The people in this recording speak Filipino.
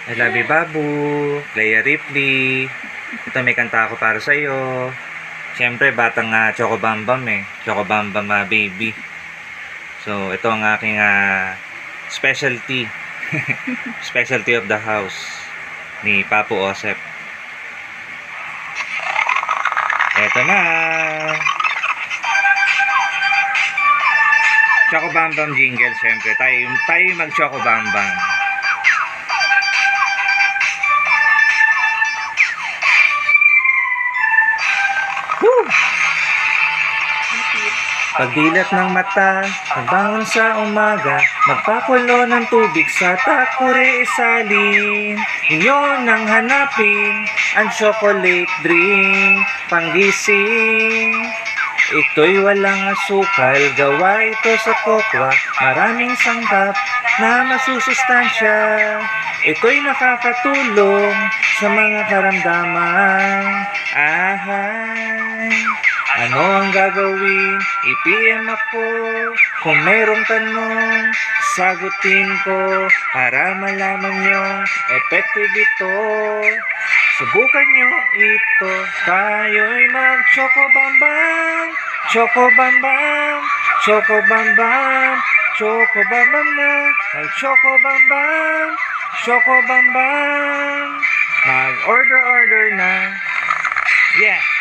I love you, Babu. Leia Ripley. Ito, may kanta ako para sa'yo. Siyempre, batang Choco Bambam eh. Choco Bambam baby. So, ito ang aking specialty. Specialty of the house ni Papu Osep. Ito na. Choco Bambam jingle, siyempre. Tayo mag-Choco Bambam. Woo! Pagdilat ng mata, magbangon sa umaga, magpakulo ng tubig sa takure isalin. Iyon ang hanapin, ang chocolate drink, panggising. Ito'y walang asukal, gawa ito sa kokwa, maraming sangkap na masusustansya. Ito'y nakakatulong sa mga karamdaman. Ahay! Ano ang gagawin? I-PM ako. Kung mayroong tanong, sagutin ko para malaman nyo, effective ito. Subukan nyo ito. Tayo'y mag-Choco Bambam. Choco Bambam. Choco Bambam. Choco Bambam na. Mag-Choco Bambam. Choco Bambam. Mag-order na. Yeah.